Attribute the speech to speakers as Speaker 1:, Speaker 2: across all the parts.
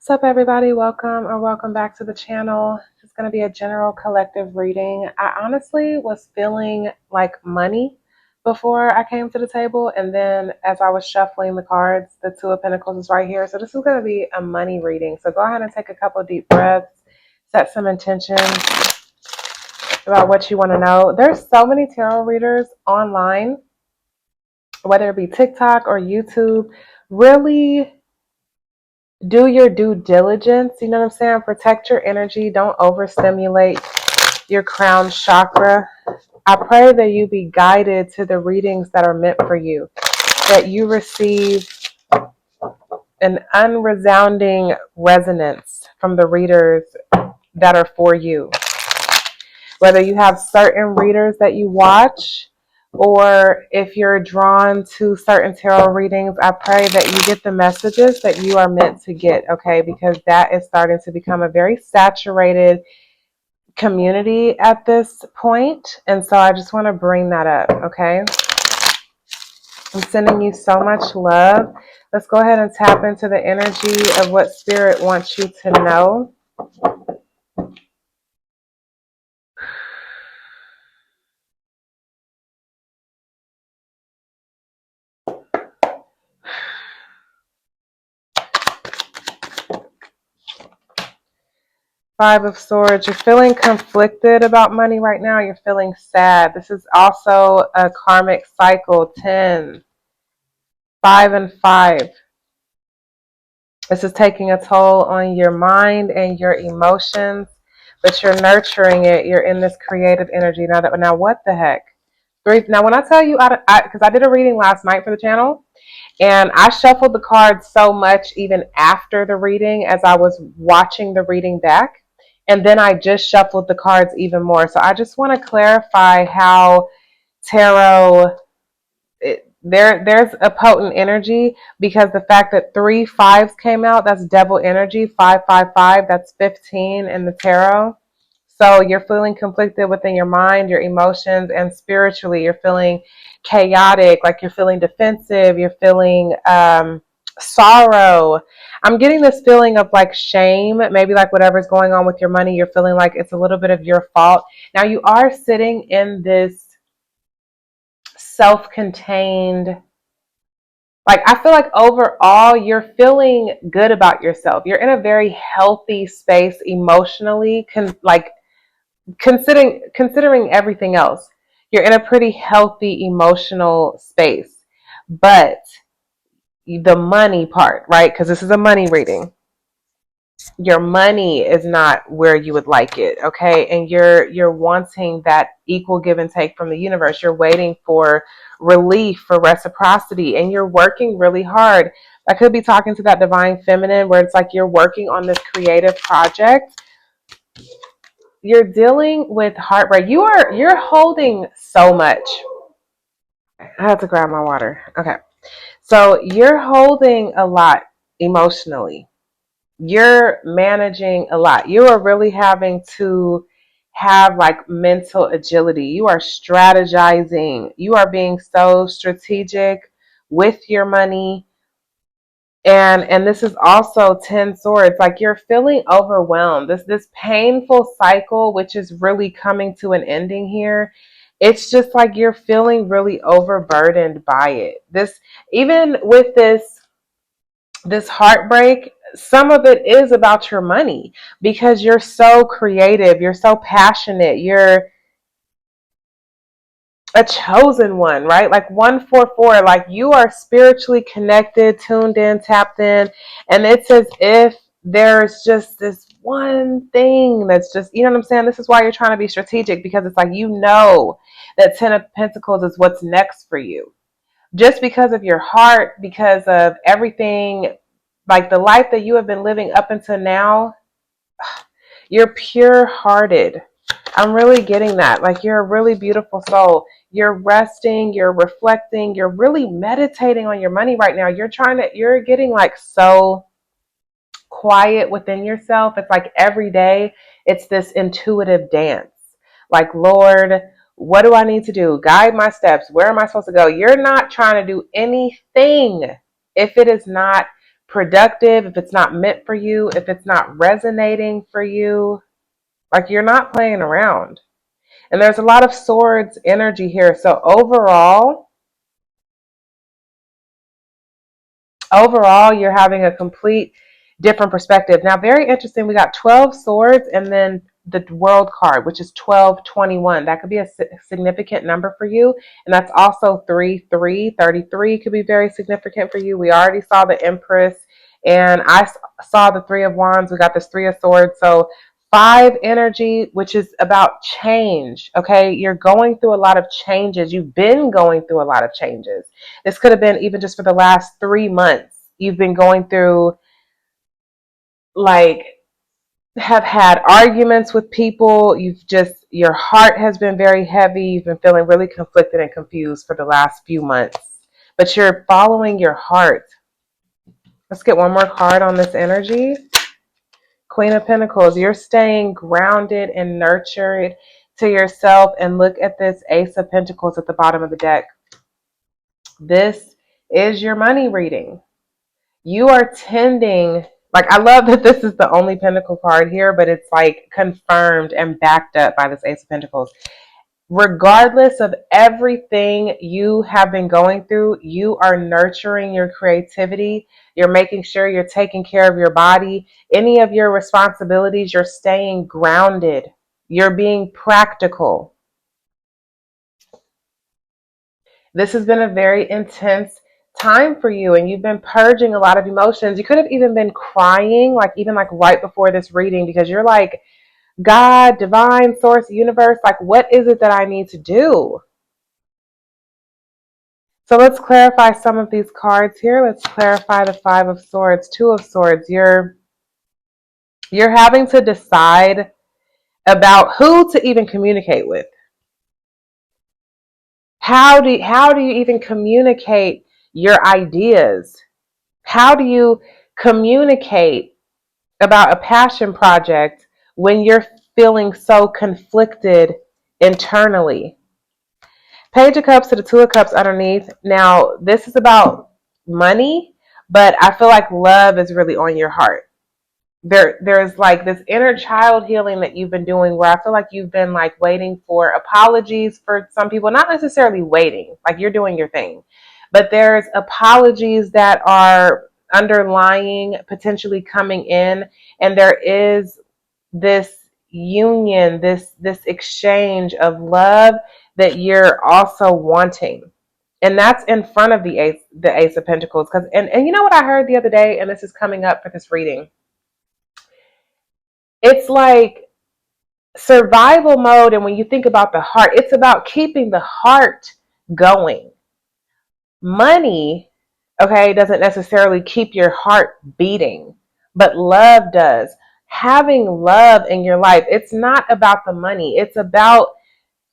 Speaker 1: What's up, everybody? Welcome back to the channel. It's going to be a general collective reading. I honestly was feeling like money before I came to the table, and then as I was shuffling the cards, the Two of Pentacles is right here. So this is going to be a money reading. So go ahead and take a couple deep breaths, set some intentions about what you want to know. There's so many tarot readers online, whether it be TikTok or YouTube. Really do your due diligence. You know what I'm saying? Protect your energy. Don't overstimulate your crown chakra. I pray that you be guided to the readings that are meant for you, that you receive an unresounding resonance from the readers that are for you. Whether you have certain readers that you watch, or if you're drawn to certain tarot readings, I pray that you get the messages that you are meant to get, okay? Because that is starting to become a very saturated community at this point. And so I just want to bring that up, okay? I'm sending you so much love. Let's go ahead and tap into the energy of what Spirit wants you to know. Five of Swords. You're feeling conflicted about money right now. You're feeling sad. This is also a karmic cycle. 10, 5 and 5. This is taking a toll on your mind and your emotions, but you're nurturing it. You're in this creative energy. Now what the heck? Three. Now, when I tell you, because I did a reading last night for the channel, and I shuffled the cards so much even after the reading as I was watching the reading back. And then I just shuffled the cards even more. So I just want to clarify how tarot, there's a potent energy, because the fact that 3 5s came out, that's devil energy. 5 5 5, that's 15 in the tarot. So you're feeling conflicted within your mind, your emotions, and spiritually you're feeling chaotic, like you're feeling defensive, you're feeling sorrow. I'm getting this feeling of like shame, maybe like whatever's going on with your money, you're feeling like it's a little bit of your fault. Now you are sitting in this self-contained, like I feel like overall you're feeling good about yourself. You're in a very healthy space emotionally, considering everything else. You're in a pretty healthy emotional space. But the money part, right? Because this is a money reading. Your money is not where you would like it, okay? And you're wanting that equal give and take from the universe. You're waiting for relief, for reciprocity, and you're working really hard. I could be talking to that divine feminine where it's like you're working on this creative project. You're dealing with heartbreak. You're holding so much. I have to grab my water. Okay. So you're holding a lot emotionally. You're managing a lot. You are really having to have like mental agility. You are strategizing. You are being so strategic with your money. And this is also 10 swords. Like you're feeling overwhelmed. This painful cycle, which is really coming to an ending here. It's just like you're feeling really overburdened by it. Even with this heartbreak, some of it is about your money, because you're so creative, you're so passionate, you're a chosen one, right? Like 144, like you are spiritually connected, tuned in, tapped in, and it's as if there's just this one thing that's just, you know what I'm saying? This is why you're trying to be strategic, because it's like, you know that 10 of Pentacles is what's next for you. Just because of your heart, because of everything, like the life that you have been living up until now, you're pure hearted. I'm really getting that. Like you're a really beautiful soul. You're resting, you're reflecting, you're really meditating on your money right now. You're getting like so quiet within yourself. It's like every day it's this intuitive dance. Like, Lord, what do I need to do? Guide my steps. Where am I supposed to go? You're not trying to do anything if it is not productive, if it's not meant for you, if it's not resonating for you, like you're not playing around. And there's a lot of swords energy here. So overall, you're having a complete different perspective. Now, very interesting. We got 12 swords and then the world card, which is 1221. That could be a significant number for you. And that's also 3, 33 could be very significant for you. We already saw the Empress and I saw the Three of Wands. We got this Three of Swords. So 5 energy, which is about change. Okay. You're going through a lot of changes. You've been going through a lot of changes. This could have been even just for the last 3 months. You've been going through, like, have had arguments with people. Your heart has been very heavy. You've been feeling really conflicted and confused for the last few months. But you're following your heart. Let's get one more card on this energy. Queen of Pentacles. You're staying grounded and nurtured to yourself. And look at this Ace of Pentacles at the bottom of the deck. This is your money reading. You are tending, like, I love that this is the only Pentacle card here, but it's like confirmed and backed up by this Ace of Pentacles. Regardless of everything you have been going through, you are nurturing your creativity. You're making sure you're taking care of your body. Any of your responsibilities, you're staying grounded. You're being practical. This has been a very intense time for you and you've been purging a lot of emotions. You could have even been crying, like even like right before this reading, because you're like, God, divine source, universe, like what is it that I need to do? So let's clarify some of these cards here. Let's clarify the Five of Swords, Two of Swords. You're having to decide about who to even communicate with. How do you even communicate your ideas? How do you communicate about a passion project when you're feeling so conflicted internally? Page of Cups to the Two of Cups underneath. Now, this is about money, but I feel like love is really on your heart. There's like this inner child healing that you've been doing where I feel like you've been like waiting for apologies for some people, not necessarily waiting, like you're doing your thing, but there's apologies that are underlying, potentially coming in, and there is this union, this exchange of love that you're also wanting. And that's in front of the Ace of Pentacles. And you know what I heard the other day, and this is coming up for this reading. It's like survival mode, and when you think about the heart, it's about keeping the heart going. Money, okay, doesn't necessarily keep your heart beating, but love does. Having love in your life, it's not about the money. It's about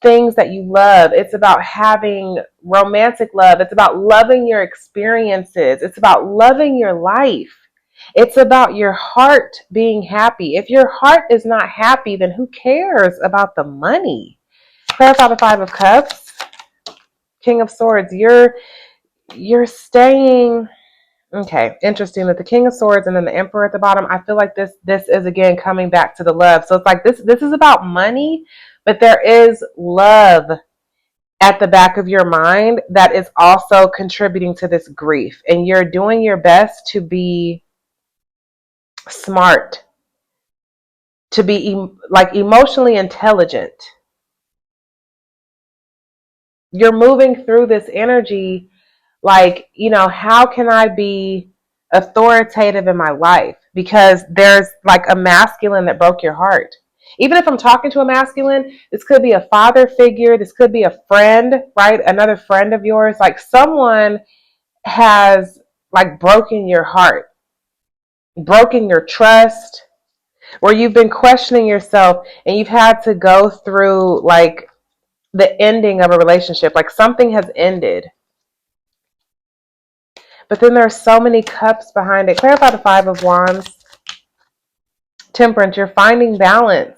Speaker 1: things that you love. It's about having romantic love. It's about loving your experiences. It's about loving your life. It's about your heart being happy. If your heart is not happy, then who cares about the money? Clarify the Five of Cups. King of Swords. You're staying. Okay, interesting that the King of Swords and then the Emperor at the bottom. I feel like this is again coming back to the love. So it's like this is about money, but there is love at the back of your mind that is also contributing to this grief. And you're doing your best to be smart, to be like emotionally intelligent. You're moving through this energy like, how can I be authoritative in my life? Because there's like a masculine that broke your heart. Even if I'm talking to a masculine, this could be a father figure. This could be a friend, right? Another friend of yours. Like someone has like broken your heart, broken your trust, where you've been questioning yourself and you've had to go through like the ending of a relationship. Like something has ended. But then there's so many cups behind it. Clarify the Five of Wands. Temperance. You're finding balance.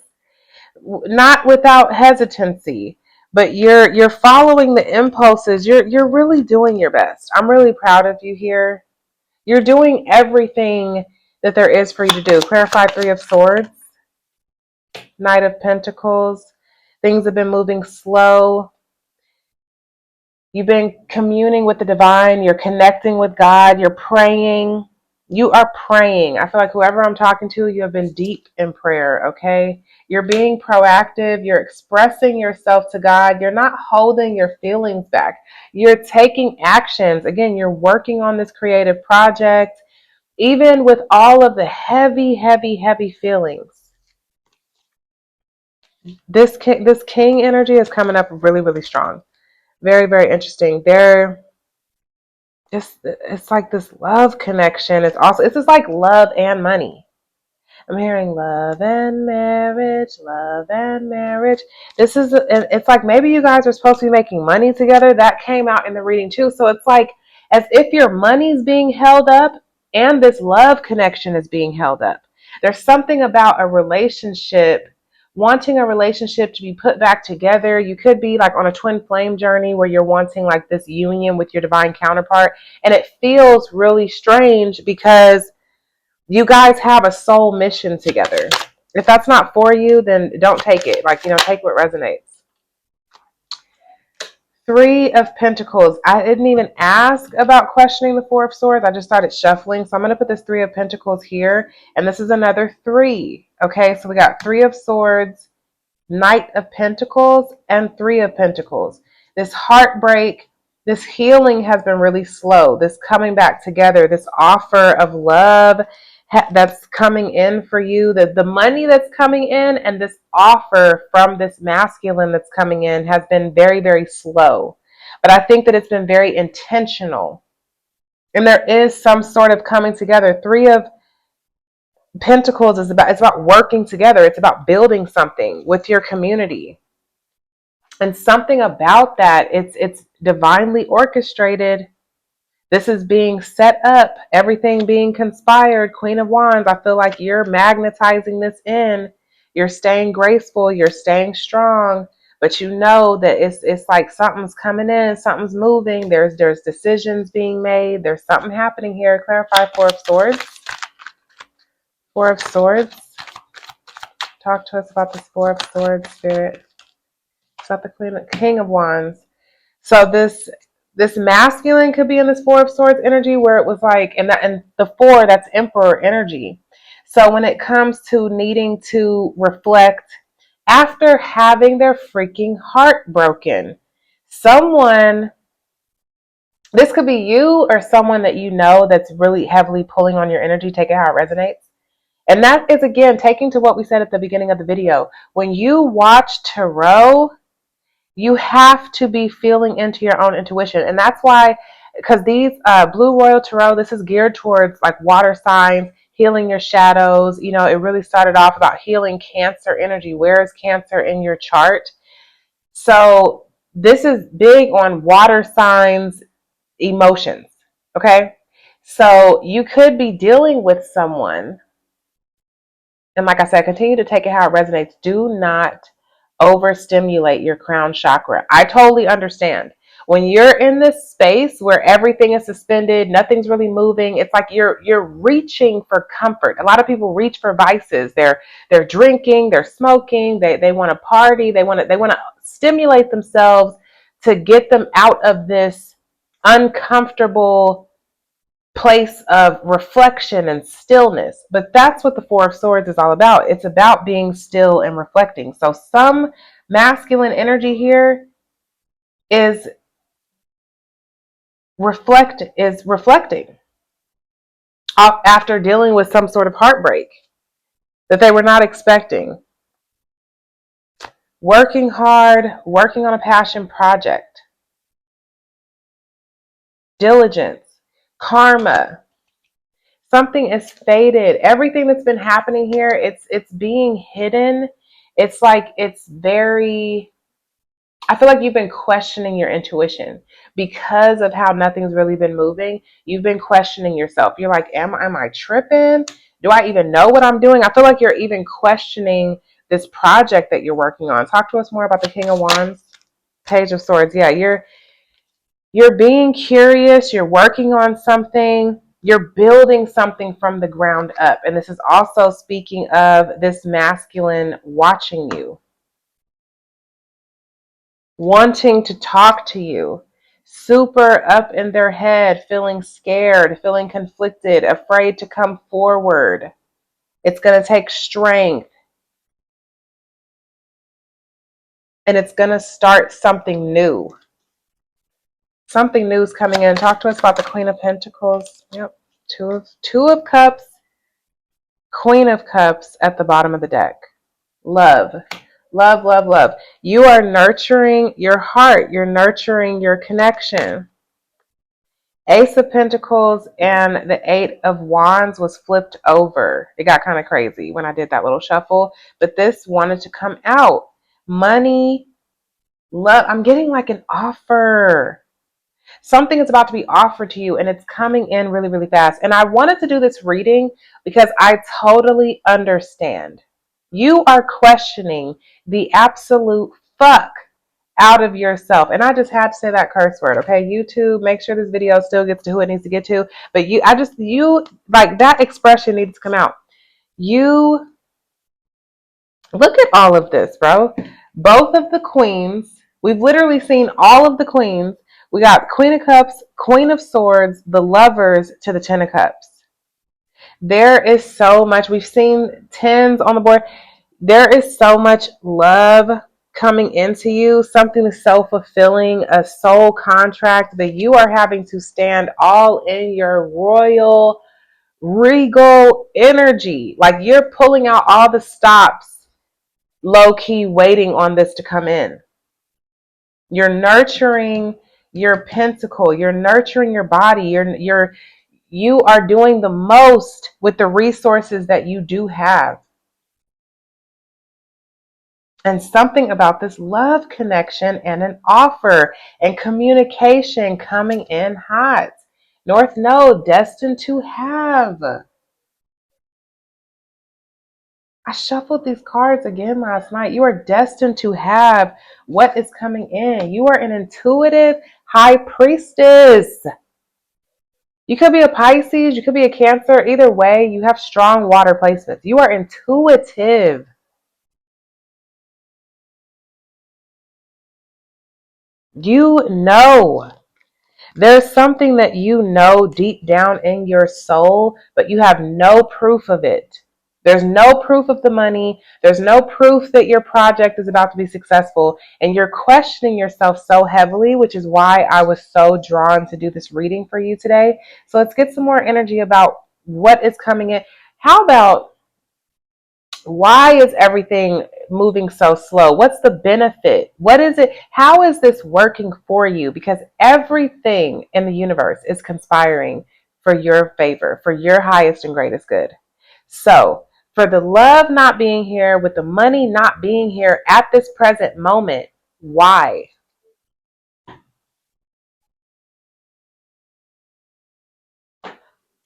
Speaker 1: Not without hesitancy, but you're following the impulses. You're really doing your best. I'm really proud of you here. You're doing everything that there is for you to do. Clarify Three of Swords, Knight of Pentacles. Things have been moving slow. You've been communing with the divine. You're connecting with God. You're praying. You are praying. I feel like whoever I'm talking to, you have been deep in prayer, okay? You're being proactive. You're expressing yourself to God. You're not holding your feelings back. You're taking actions. Again, you're working on this creative project, even with all of the heavy, heavy, heavy feelings. This king energy is coming up really, really strong. Very, very interesting. It's like this love connection. It's just like love and money. I'm hearing love and marriage, love and marriage. It's like maybe you guys are supposed to be making money together. That came out in the reading too. So it's like as if your money's being held up and this love connection is being held up. There's something about a relationship, wanting a relationship to be put back together. You could be like on a twin flame journey where you're wanting like this union with your divine counterpart. And it feels really strange because you guys have a soul mission together. If that's not for you, then don't take it. Like, take what resonates. Three of Pentacles. I didn't even ask about questioning the Four of Swords. I just started shuffling. So I'm going to put this Three of Pentacles here. And this is another three. Okay, so we got Three of Swords, Knight of Pentacles, and Three of Pentacles. This heartbreak, this healing has been really slow. This coming back together, this offer of love that's coming in for you, the money that's coming in, and this offer from this masculine that's coming in has been very, very slow. But I think that it's been very intentional. And there is some sort of coming together. Three of Pentacles it's about working together. It's about building something with your community. And something about that, it's divinely orchestrated. This is being set up, everything being conspired. Queen of Wands, I feel like you're magnetizing this in. You're staying graceful, you're staying strong, but you know that it's like something's coming in, something's moving, there's decisions being made, there's something happening here. Clarify Four of Swords. Four of Swords. Talk to us about this Four of Swords, Spirit. Is that the King of Wands? So this masculine could be in this Four of Swords energy where it was like, and the four, that's Emperor energy. So when it comes to needing to reflect after having their freaking heart broken, someone, this could be you or someone that you know that's really heavily pulling on your energy. Take it how it resonates. And that is, again, taking to what we said at the beginning of the video. When you watch tarot, you have to be feeling into your own intuition. And that's why, because these Blue Royal Tarot, this is geared towards like water signs, healing your shadows. It really started off about healing Cancer energy. Where is Cancer in your chart? So this is big on water signs, emotions. Okay. So you could be dealing with someone. And like I said, continue to take it how it resonates. Do not overstimulate your crown chakra. I totally understand. When you're in this space where everything is suspended, nothing's really moving, it's like you're reaching for comfort. A lot of people reach for vices. They're drinking, they're smoking, they want to party, they want to stimulate themselves to get them out of this uncomfortable place of reflection and stillness. But that's what the Four of Swords is all about. It's about being still and reflecting. So some masculine energy here is reflecting after dealing with some sort of heartbreak that they were not expecting. Working hard, working on a passion project. Diligence, karma. Something is faded. Everything that's been happening here, it's being hidden. It's like I feel like you've been questioning your intuition because of how nothing's really been moving. You've been questioning yourself. You're like, am I tripping? Do I even know what I'm doing? I feel like you're even questioning this project that you're working on. Talk to us more about the King of Wands, Page of Swords. Yeah, you're being curious. You're working on something. You're building something from the ground up. And this is also speaking of this masculine watching you, wanting to talk to you, super up in their head, feeling scared, feeling conflicted, afraid to come forward. It's going to take strength, and it's going to start something new. Something new is coming in. Talk to us about the Queen of Pentacles. Yep. Two of Cups, Queen of Cups at the bottom of the deck. Love. Love, love, love. You are nurturing your heart. You're nurturing your connection. Ace of Pentacles and the Eight of Wands was flipped over. It got kind of crazy when I did that little shuffle, but this wanted to come out. Money, love. I'm getting like an offer. Something is about to be offered to you, and it's coming in really, really fast. And I wanted to do this reading because I totally understand. You are questioning the absolute fuck out of yourself. And I just had to say that curse word, okay? YouTube, make sure this video still gets to who it needs to get to. But you like that expression needs to come out. You look at all of this, bro. Both of the queens, we've literally seen all of the queens. We got Queen of Cups, Queen of Swords, the Lovers to the Ten of Cups. There is so much. We've seen tens on the board. There is so much love coming into you, something so fulfilling, a soul contract that you are having to stand all in your royal, regal energy. Like you're pulling out all the stops, low key waiting on this to come in. You're nurturing your pentacle. You're nurturing your body. You are doing the most with the resources that you do have. And something about this love connection and an offer and communication coming in hot. North Node, destined to have. I shuffled these cards again last night. You are destined to have what is coming in. You are an intuitive high priestess. You could be a Pisces, you could be a Cancer. Either way, you have strong water placements. You are intuitive. You know. There's something that you know deep down in your soul, but you have no proof of it. There's no proof of the money. There's no proof that your project is about to be successful. And you're questioning yourself so heavily, which is why I was so drawn to do this reading for you today. So let's get some more energy about what is coming in. How about, why is everything moving so slow? What's the benefit? What is it? How is this working for you? Because everything in the universe is conspiring for your favor, for your highest and greatest good. So, for the love not being here, with the money not being here at this present moment, why?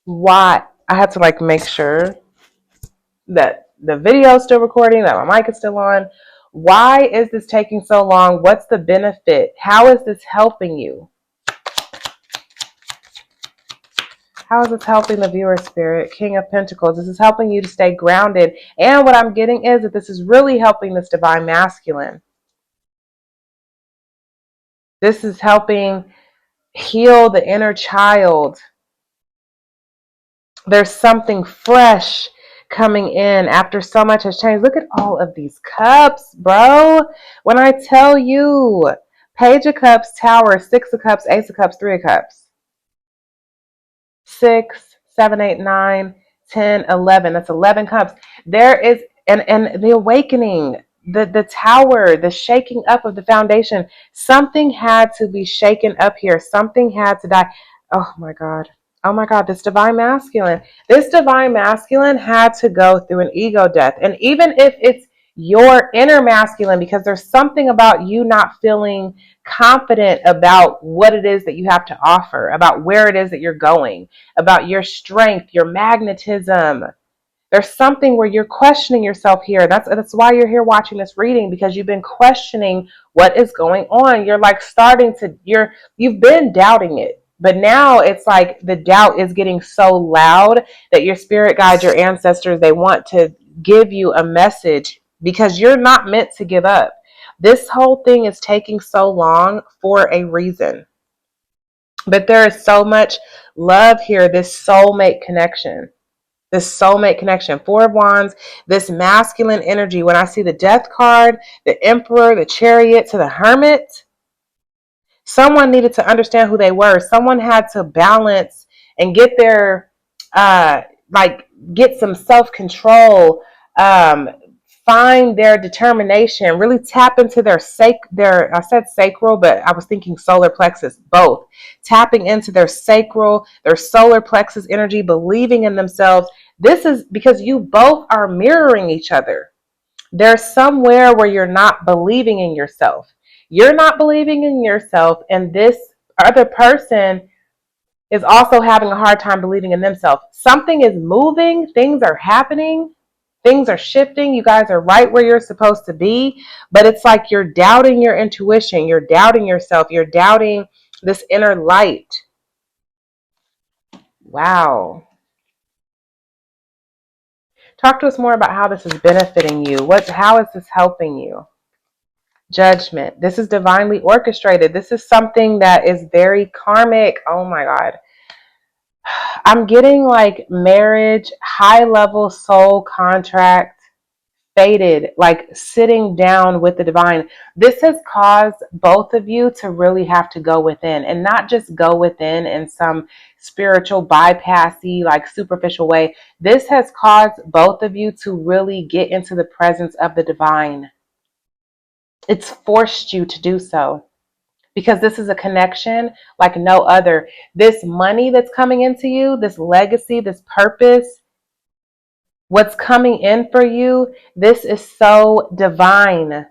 Speaker 1: Why? I had to make sure that the video is still recording, that my mic is still on. Why is this taking so long? What's the benefit? How is this helping you? How is this helping the viewer spirit? King of Pentacles. This is helping you to stay grounded. And what I'm getting is that this is really helping this divine masculine. This is helping heal the inner child. There's something fresh coming in after so much has changed. Look at all of these cups, bro. When I tell you, Page of Cups, Tower, Six of Cups, Ace of Cups, Three of Cups. 6, 7, 8, 9, 10, 11. That's 11 cups. There is, and the awakening, the tower, the shaking up of the foundation. Something had to be shaken up here. Something had to die. Oh my God. Oh my God, this divine masculine. This divine masculine had to go through an ego death. And even if it's your inner masculine, because there's something about you not feeling confident about what it is that you have to offer, about where it is that you're going, about your strength, your magnetism. There's something where you're questioning yourself here. That's why you're here watching this reading, because you've been questioning what is going on. You're you've been doubting it. But now it's like the doubt is getting so loud that your spirit guides, your ancestors, they want to give you a message because you're not meant to give up. This whole thing is taking so long for a reason. But there is so much love here, this soulmate connection. This soulmate connection. Four of Wands, this masculine energy. When I see the Death card, the Emperor, the Chariot to the Hermit, someone needed to understand who they were. Someone had to balance and get their, like, get some self-control, find their determination, really tap into their, I said sacral, but I was thinking solar plexus, both. Tapping into their sacral, their solar plexus energy, believing in themselves. This is because you both are mirroring each other. There's somewhere where you're not believing in yourself. You're not believing in yourself, and this other person is also having a hard time believing in themselves. Something is moving, things are happening, things are shifting. You guys are right where you're supposed to be, but it's like you're doubting your intuition, you're doubting yourself, you're doubting this inner light. Wow. Talk to us more about how this is benefiting you. How is this helping you? Judgment. This is divinely orchestrated. This is something that is very karmic. Oh my God. I'm getting like marriage, high level soul contract, fated, like sitting down with the divine. This has caused both of you to really have to go within, and not just go within in some spiritual bypassy, like superficial way. This has caused both of you to really get into the presence of the divine. It's forced you to do so because this is a connection like no other. This money that's coming into you, this legacy, this purpose, what's coming in for you, this is so divine.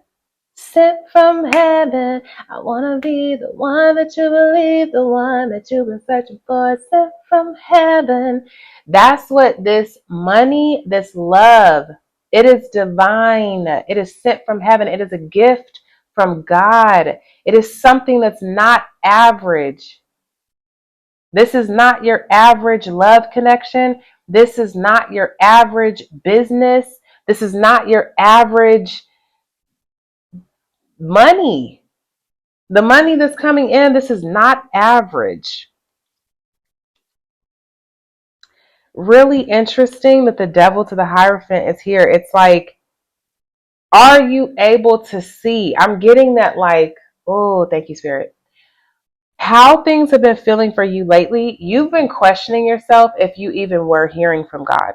Speaker 1: Sent from heaven, I want to be the one that you believe, the one that you've been searching for. Sent from heaven. That's what this money, this love, it is divine. It is sent from heaven. It is a gift from God. It is something that's not average. This is not your average love connection. This is not your average business. This is not your average money. The money that's coming in, this is not average. Really interesting that the devil to the Hierophant is here. It's like, are you able to see? I'm getting that, like, oh, thank you, Spirit. How things have been feeling for you lately, you've been questioning yourself if you even were hearing from God,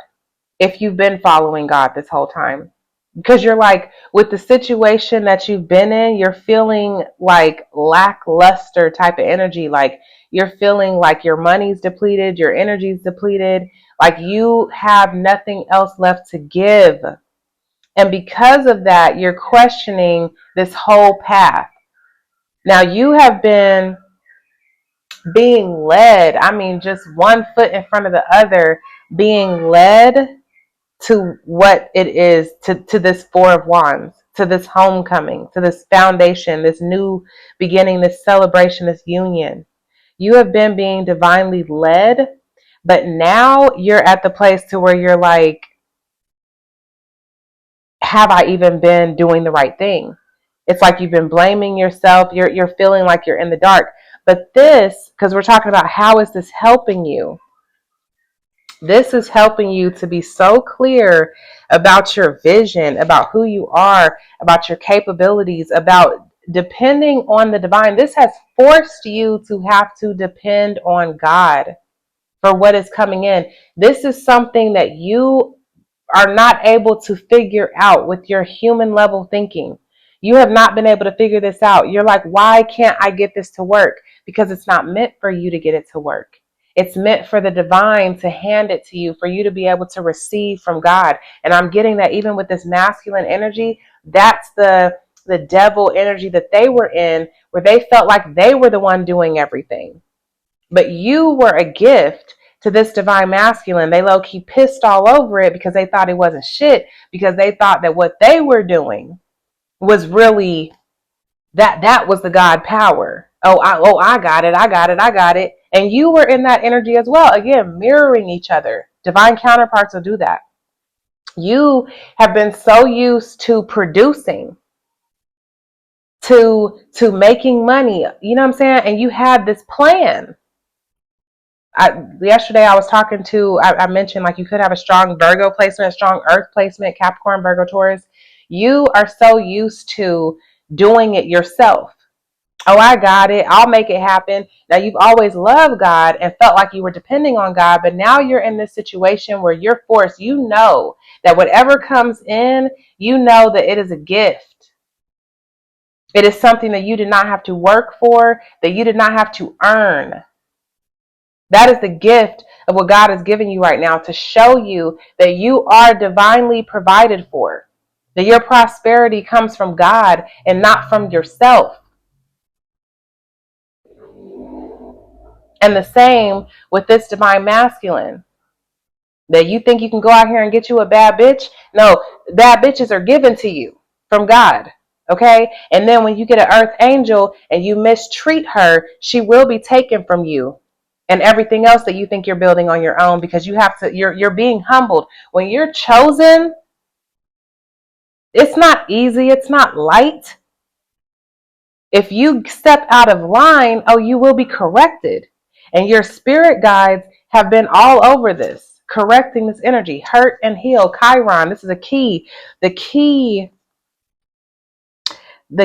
Speaker 1: if you've been following God this whole time. Because you're like, with the situation that you've been in, you're feeling like lackluster type of energy. Like you're feeling like your money's depleted, your energy's depleted, like you have nothing else left to give. And because of that, you're questioning this whole path. Now you have been being led, I mean, just one foot in front of the other, being led to what it is, to this Four of Wands, to this homecoming, to this foundation, this new beginning, this celebration, this union. You have been being divinely led, but now you're at the place to where you're like, have I even been doing the right thing? It's like you've been blaming yourself. You're feeling like you're in the dark. But this, because we're talking about how is this helping you? This is helping you to be so clear about your vision, about who you are, about your capabilities, about depending on the divine. This has forced you to have to depend on God for what is coming in. This is something that you are not able to figure out with your human level thinking. You have not been able to figure this out. You're like, why can't I get this to work? Because it's not meant for you to get it to work. It's meant for the divine to hand it to you, for you to be able to receive from God. And I'm getting that even with this masculine energy, that's the devil energy that they were in, where they felt like they were the one doing everything. But you were a gift to this divine masculine. They low-key pissed all over it because they thought it wasn't shit, because they thought that what they were doing was really that was the God power. I got it. And you were in that energy as well. Again, mirroring each other. Divine counterparts will do that. You have been so used to producing, to making money, you know what I'm saying? And you had this plan. Yesterday I was talking to, I mentioned like you could have a strong Virgo placement, a strong Earth placement, Capricorn, Virgo, Taurus. You are so used to doing it yourself. Oh, I got it. I'll make it happen. Now, you've always loved God and felt like you were depending on God, but now you're in this situation where you're forced. You know that whatever comes in, you know that it is a gift. It is something that you did not have to work for, that you did not have to earn. That is the gift of what God is giving you right now, to show you that you are divinely provided for, that your prosperity comes from God and not from yourself. And the same with this divine masculine, that you think you can go out here and get you a bad bitch. No, bad bitches are given to you from God. Okay. And then when you get an earth angel and you mistreat her, she will be taken from you and everything else that you think you're building on your own, because you have to, you're being humbled. When you're chosen, it's not easy. It's not light. If you step out of line, oh, you will be corrected. And your spirit guides have been all over this, correcting this energy. Hurt and heal. Chiron. This is a key. The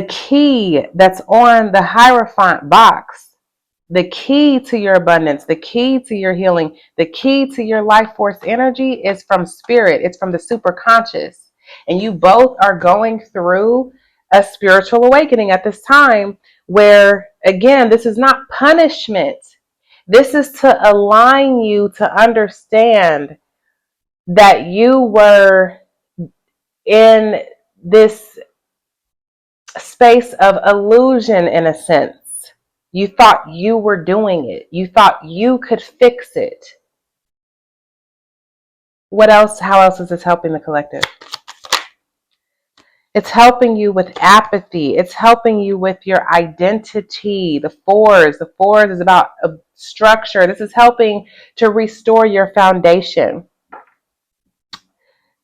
Speaker 1: key that's on the Hierophant box. The key to your abundance, the key to your healing, the key to your life force energy is from spirit. It's from the superconscious. And you both are going through a spiritual awakening at this time where, again, this is not punishment. This is to align you to understand that you were in this space of illusion, in a sense. You thought you were doing it. You thought you could fix it. What else? How else is this helping the collective? It's helping you with apathy. It's helping you with your identity. The fours is about a structure. This is helping to restore your foundation.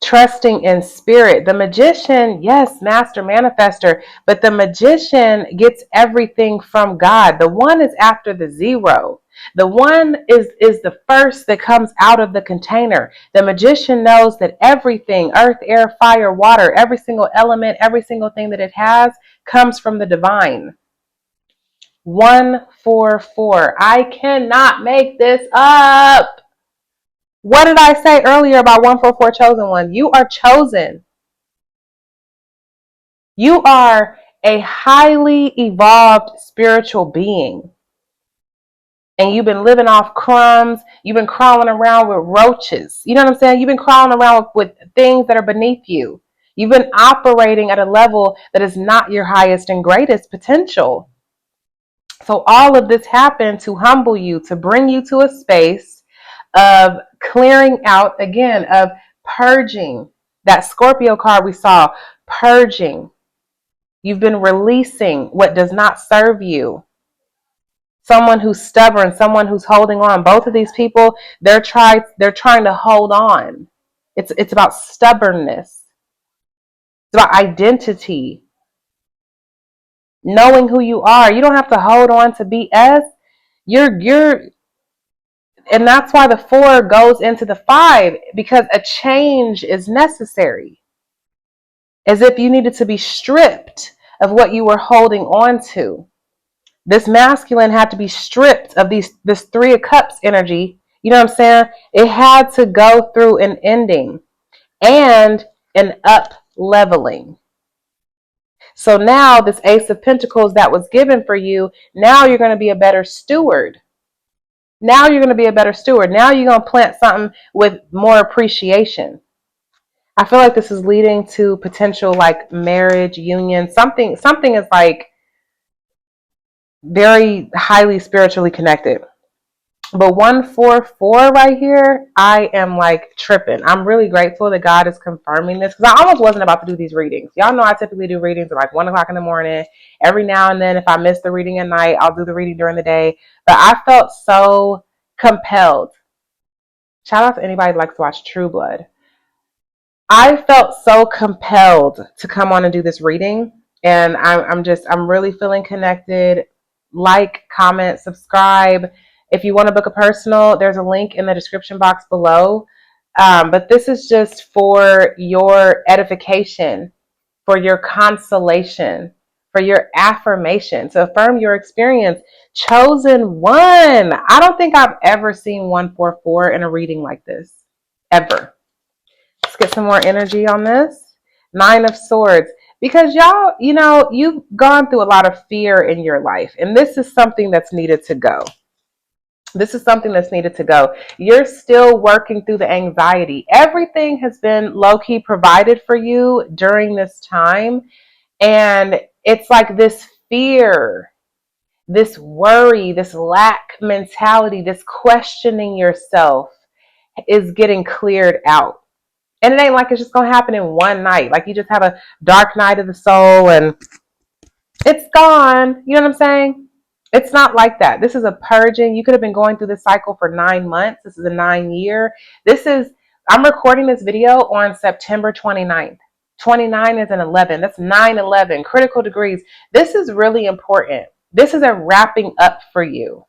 Speaker 1: Trusting in spirit. The magician, yes, master manifester, but the magician gets everything from God. The one is after the zero. The one is the first that comes out of the container. The magician knows that everything, earth, air, fire, water, every single element, every single thing that it has comes from the divine. 144. I cannot make this up. What did I say earlier about 144 chosen one? You are chosen. You are a highly evolved spiritual being. And you've been living off crumbs. You've been crawling around with roaches. You know what I'm saying? You've been crawling around with things that are beneath you. You've been operating at a level that is not your highest and greatest potential. So all of this happened to humble you, to bring you to a space of clearing out, again, of purging. That Scorpio card we saw, purging. You've been releasing what does not serve you. Someone who's stubborn, someone who's holding on. Both of these people, they're trying to hold on. It's about stubbornness. It's about identity. Knowing who you are. You don't have to hold on to BS. And that's why the 4 goes into the 5, because a change is necessary. As if you needed to be stripped of what you were holding on to. This masculine had to be stripped of this 3 of Cups energy. You know what I'm saying? It had to go through an ending and an up leveling. So now this Ace of Pentacles that was given for you, now you're going to be a better steward. Now you're going to be a better steward. Now you're going to plant something with more appreciation. I feel like this is leading to potential like marriage, union. Something is like very highly spiritually connected. But 144 right here, I am like tripping. I'm really grateful that God is confirming this because I almost wasn't about to do these readings. Y'all know I typically do readings at like 1 o'clock in the morning. Every now and then, if I miss the reading at night, I'll do the reading during the day. But I felt so compelled. Shout out to anybody who likes to watch True Blood. I felt so compelled to come on and do this reading. And I'm really feeling connected. Like, comment, subscribe. If you want to book a personal, there's a link in the description box below. But this is just for your edification, for your consolation, for your affirmation, to affirm your experience. Chosen one. I don't think I've ever seen 144 in a reading like this. Ever. Let's get some more energy on this. 9 of Swords. Because y'all, you've gone through a lot of fear in your life, and this is something that's needed to go. This is something that's needed to go. You're still working through the anxiety. Everything has been low-key provided for you during this time, and it's like this fear, this worry, this lack mentality, this questioning yourself is getting cleared out. And it ain't like it's just gonna happen in one night. Like you just have a dark night of the soul and it's gone. You know what I'm saying? It's not like that. This is a purging. You could have been going through this cycle for 9 months. This is a 9 year. I'm recording this video on September 29th. 29 is an 11. That's 9/11. Critical degrees. This is really important. This is a wrapping up for you.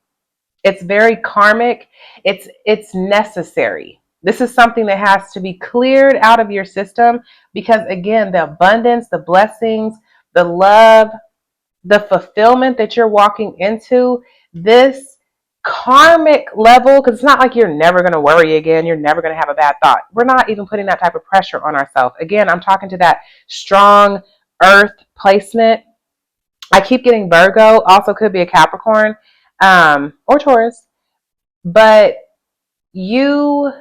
Speaker 1: It's very karmic. It's necessary. This is something that has to be cleared out of your system because again, the abundance, the blessings, the love, the fulfillment that you're walking into, this karmic level, because it's not like you're never going to worry again, you're never going to have a bad thought. We're not even putting that type of pressure on ourselves. Again, I'm talking to that strong earth placement. I keep getting Virgo, also could be a Capricorn, or Taurus, but you,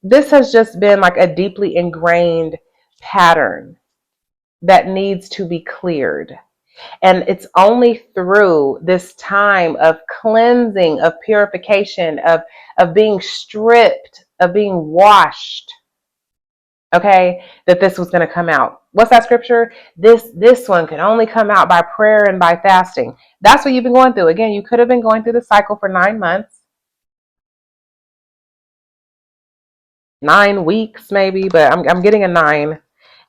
Speaker 1: this has just been like a deeply ingrained pattern that needs to be cleared. And it's only through this time of cleansing, of purification, of being stripped, of being washed, okay, that this was going to come out. What's that scripture? This one can only come out by prayer and by fasting. That's what you've been going through. Again, you could have been going through the cycle for 9 months, 9 weeks maybe, but I'm getting a 9.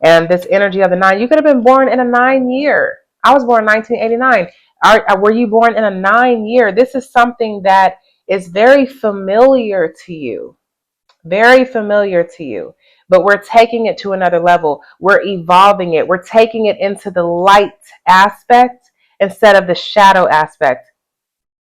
Speaker 1: And this energy of the 9, you could have been born in a 9 year. I was born in 1989. Were you born in a 9 year? This is something that is very familiar to you. Very familiar to you. But we're taking it to another level. We're evolving it. We're taking it into the light aspect instead of the shadow aspect.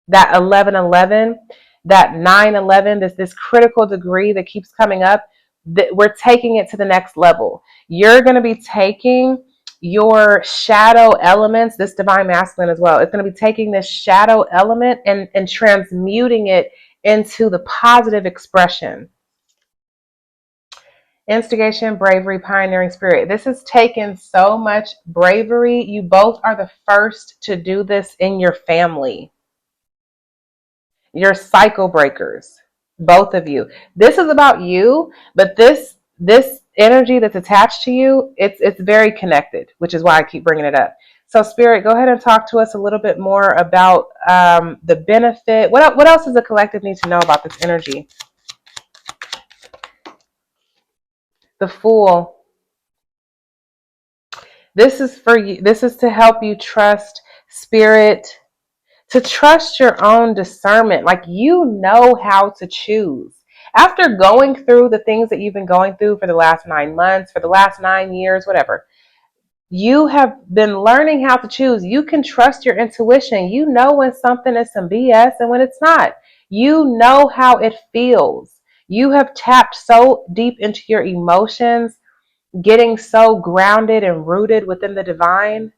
Speaker 1: That 11/11, that 9/11, this critical degree that keeps coming up, that we're taking it to the next level. You're going to be taking your shadow elements, this divine masculine as well. It's going to be taking this shadow element and transmuting it into the positive expression. Instigation, bravery, pioneering spirit. This has taken so much bravery. You both are the first to do this in your family. You're cycle breakers, both of you. This is about you, but this energy that's attached to you, it's very connected, which is why I keep bringing it up. So, Spirit, go ahead and talk to us a little bit more about the benefit. What else does the collective need to know about this energy? The Fool. This is for you. This is to help you trust Spirit, to trust your own discernment. Like you know how to choose. After going through the things that you've been going through for the last 9 months, for the last 9 years, whatever, you have been learning how to choose. You can trust your intuition. You know when something is some BS and when it's not. You know how it feels. You have tapped so deep into your emotions, getting so grounded and rooted within the divine,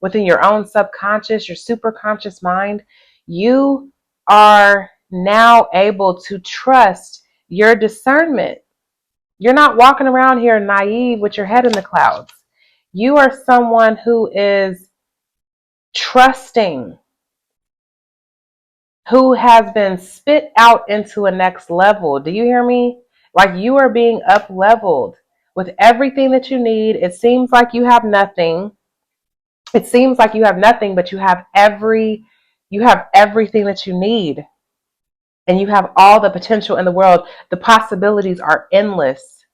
Speaker 1: within your own subconscious, your superconscious mind. You are now able to trust your discernment. You're not walking around here naive with your head in the clouds. You are someone who is trusting. who has been spit out into a next level. Do you hear me? Like you are being up leveled with everything that you need. It seems like you have nothing. It seems like you have nothing, but you have everything that you need. And you have all the potential in the world. The possibilities are endless.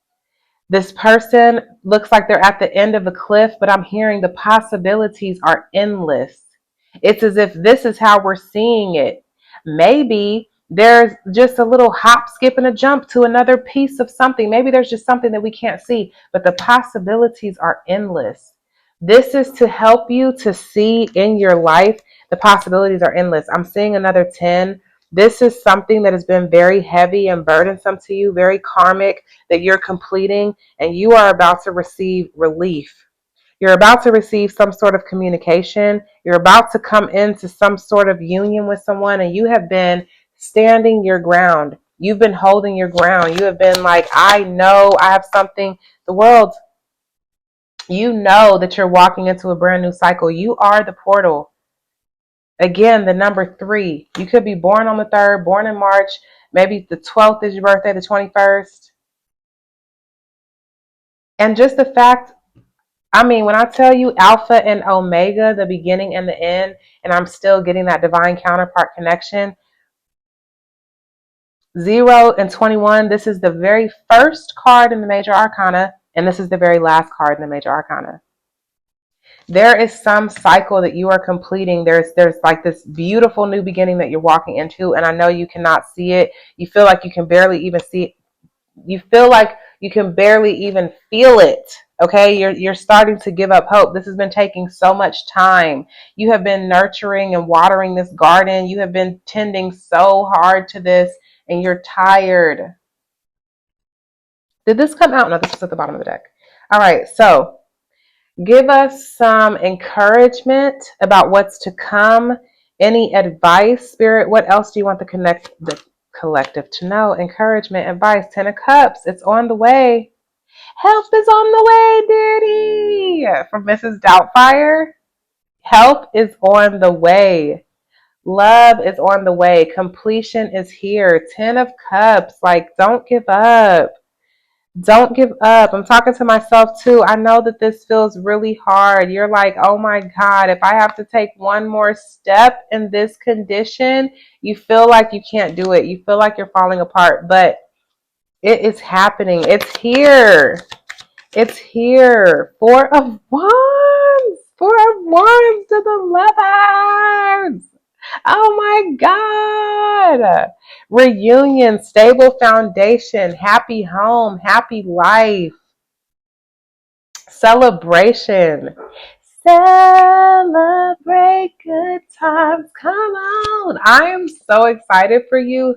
Speaker 1: This person looks like they're at the end of a cliff, but I'm hearing the possibilities are endless. It's as if this is how we're seeing it. Maybe there's just a little hop, skip, and a jump to another piece of something. Maybe there's just something that we can't see, but the possibilities are endless. This is to help you to see in your life the possibilities are endless. I'm seeing another 10. This is something that has been very heavy and burdensome to you, very karmic, that you're completing, and you are about to receive relief. You're about to receive some sort of communication. You're about to come into some sort of union with someone, and you have been standing your ground. You've been holding your ground. You have been like, I know I have something. The world, you know that you're walking into a brand new cycle. You are the portal. Again, the number 3. You could be born on the 3rd, born in March. Maybe the 12th is your birthday, the 21st. And just the fact, I mean, when I tell you Alpha and Omega, the beginning and the end, and I'm still getting that divine counterpart connection, 0 and 21, this is the very first card in the major arcana, and this is the very last card in the major arcana. There is some cycle that you are completing. There's like this beautiful new beginning that you're walking into, and I know you cannot see it. You feel like you can barely even see it. You feel like you can barely even feel it. Okay, you're starting to give up hope. This has been taking so much time. You have been nurturing and watering this garden. You have been tending so hard to this, and you're tired. Did this come out? No, this was at the bottom of the deck. All right, so give us some encouragement about what's to come. Any advice, Spirit? What else do you want the collective to know? Encouragement, advice, 10 of Cups. It's on the way. Help is on the way, Daddy. From Mrs. Doubtfire. Help is on the way. Love is on the way. Completion is here. 10 of Cups. Like, don't give up. Don't give up. I'm talking to myself too. I know that this feels really hard. You're like, oh my God, if I have to take one more step in this condition, you feel like you can't do it. You feel like you're falling apart, but it is happening. It's here. It's here. 4 of Wands. 4 of Wands to the lovers. Oh my God. Reunion, stable foundation, happy home, happy life, celebration. Celebrate good times. Come on. I am so excited for you.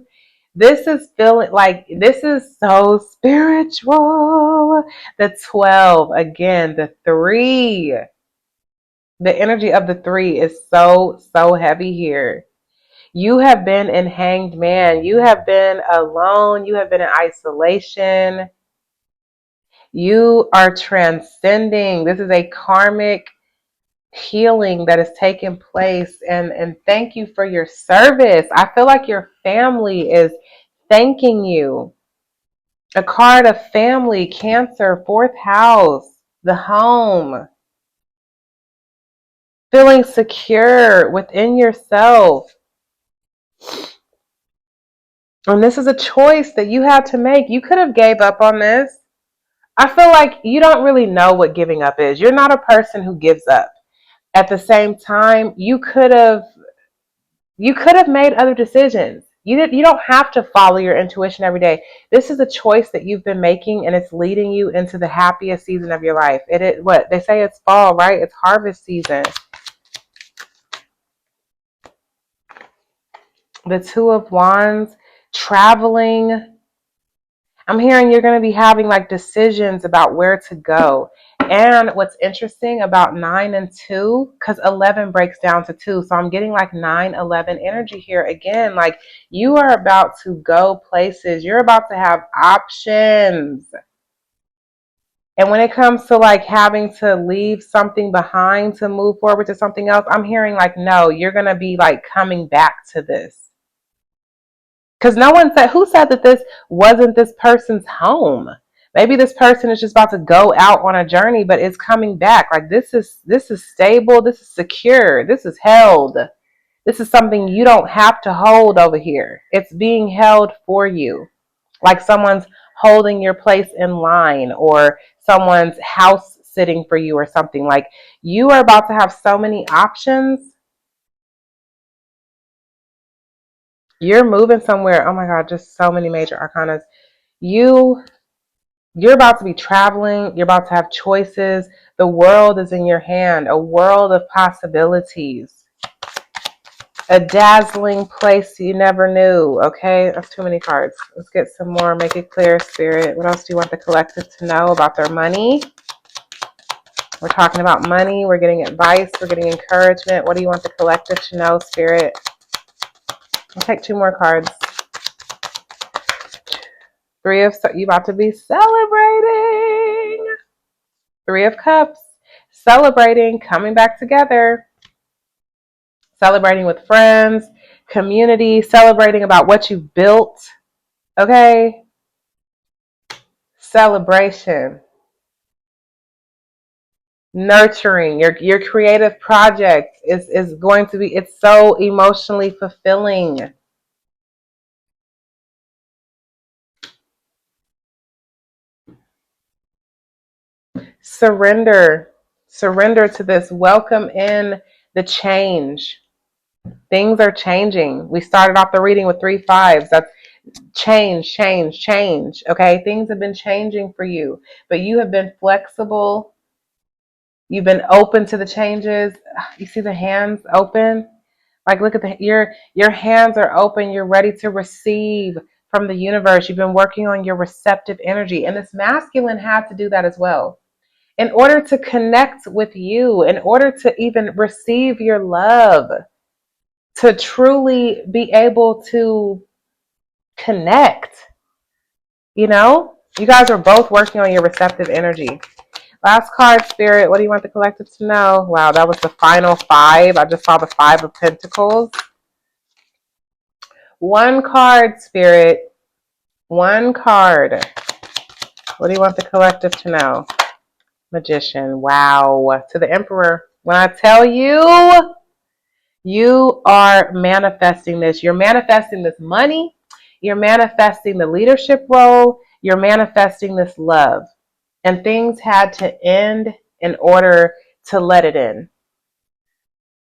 Speaker 1: This is feeling like this is so spiritual. The 12, again, the 3. The energy of the 3 is so heavy here. You have been in hanged man. You have been alone. You have been in isolation. You are transcending. This is a karmic healing that has taken place. And thank you for your service. I feel like your family is thanking you. A card of family, Cancer, 4th house, the home. Feeling secure within yourself. And this is a choice that you had to make. You could have gave up on this. I feel like you don't really know what giving up is. You're not a person who gives up. At the same time, you could have made other decisions. You don't have to follow your intuition every day. This is a choice that you've been making, and it's leading you into the happiest season of your life. It is what they say, it's fall, right? It's harvest season. The 2 of Wands, traveling. I'm hearing you're going to be having like decisions about where to go. And what's interesting about 9 and 2, because 11 breaks down to 2. So I'm getting like 9-11 energy here again. Like you are about to go places. You're about to have options. And when it comes to like having to leave something behind to move forward to something else, I'm hearing like, no, you're going to be like coming back to this. Because no one said, who said that this wasn't this person's home? Maybe this person is just about to go out on a journey, but it's coming back. Like this is stable, this is secure, this is held. This is something you don't have to hold over here. It's being held for you. Like someone's holding your place in line, or someone's house sitting for you or something. Like you are about to have so many options. You're moving somewhere. Oh my God, just so many major arcanas. You're about to be traveling. You're about to have choices. The world is in your hand. A world of possibilities. A dazzling place you never knew. Okay, that's too many cards. Let's get some more. Make it clear, Spirit. What else do you want the collective to know about their money? We're talking about money. We're getting advice. We're getting encouragement. What do you want the collective to know, Spirit? I'll take 2 more cards. You about to be celebrating. 3 of Cups. Celebrating, coming back together. Celebrating with friends, community, celebrating about what you've built. Okay? Celebration. Nurturing. Your creative project is going to be, it's so emotionally fulfilling. Surrender to this. Welcome in the change. Things are changing. We started off the reading with 3 5s. That's change. Okay, things have been changing for you, but you have been flexible. You've been open to the changes. You see the hands open. Like look at your hands are open. You're ready to receive from the universe. You've been working on your receptive energy, and this masculine had to do that as well. In order to connect with you, in order to even receive your love, to truly be able to connect, you guys are both working on your receptive energy. Last card, Spirit. What do you want the collective to know? Wow, that was the final 5. I just saw the 5 of Pentacles. 1 card, Spirit. 1 card. What do you want the collective to know? Magician. Wow. To the Emperor. When I tell you, you are manifesting this. You're manifesting this money. You're manifesting the leadership role. You're manifesting this love. And things had to end in order to let it in.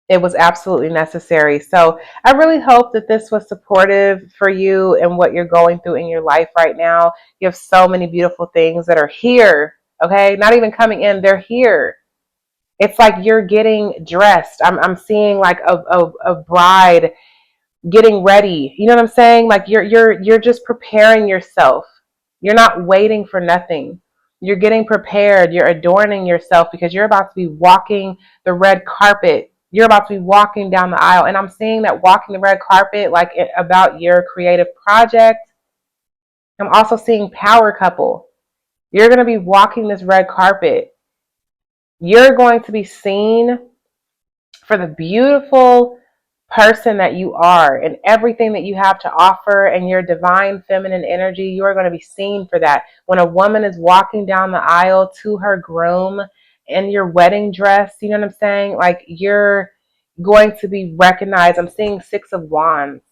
Speaker 1: It was absolutely necessary. So I really hope that this was supportive for you and what you're going through in your life right now. You have so many beautiful things that are here. Okay, not even coming in, they're here. It's like you're getting dressed. I'm seeing like a bride getting ready. You know what I'm saying? Like you're just preparing yourself. You're not waiting for nothing. You're getting prepared. You're adorning yourself because you're about to be walking the red carpet. You're about to be walking down the aisle. And I'm seeing that walking the red carpet, like about your creative project. I'm also seeing power couple. You're going to be walking this red carpet. You're going to be seen for the beautiful person that you are and everything that you have to offer and your divine feminine energy. You are going to be seen for that. When a woman is walking down the aisle to her groom in your wedding dress, you know what I'm saying? Like you're going to be recognized. I'm seeing 6 of Wands.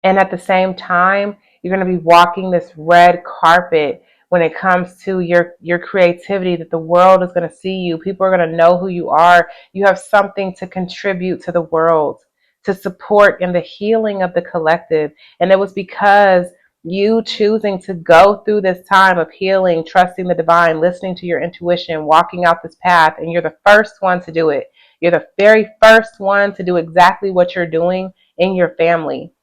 Speaker 1: And at the same time, you're going to be walking this red carpet when it comes to your creativity, that the world is going to see you. People are going to know who you are. You have something to contribute to the world, to support in the healing of the collective. And it was because you choosing to go through this time of healing, trusting the divine, listening to your intuition, walking out this path, and you're the first one to do it. You're the very first one to do exactly what you're doing in your family.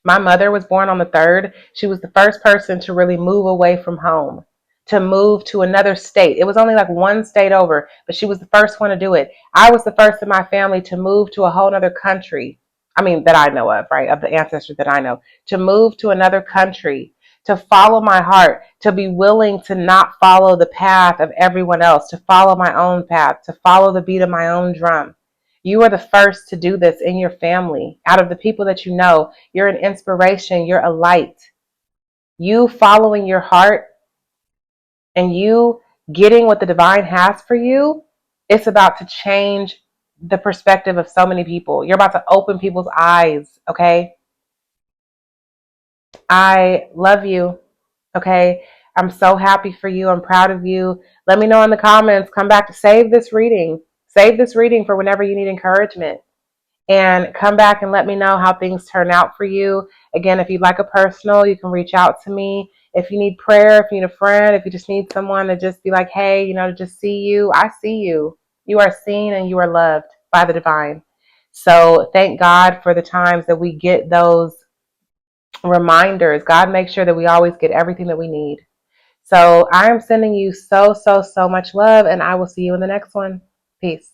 Speaker 1: My mother was born on the 3rd. She was the first person to really move away from home, to move to another state. It was only like 1 state over, but she was the first one to do it. I was the first in my family to move to a whole other country. I mean, that I know of, right? Of the ancestors that I know, to move to another country, to follow my heart, to be willing to not follow the path of everyone else, to follow my own path, to follow the beat of my own drum. You are the first to do this in your family. Out of the people that you know, you're an inspiration, you're a light. You following your heart and you getting what the divine has for you, it's about to change the perspective of so many people. You're about to open people's eyes, okay? I love you, okay? I'm so happy for you. I'm proud of you. Let me know in the comments. Come back to save this reading. Save this reading for whenever you need encouragement. And come back and let me know how things turn out for you. Again, if you'd like a personal, you can reach out to me. If you need prayer, if you need a friend, if you just need someone to just be like, hey, to just see you, I see you. You are seen and you are loved by the divine. So thank God for the times that we get those reminders. God makes sure that we always get everything that we need. So I am sending you so, so, so much love, and I will see you in the next one. Peace.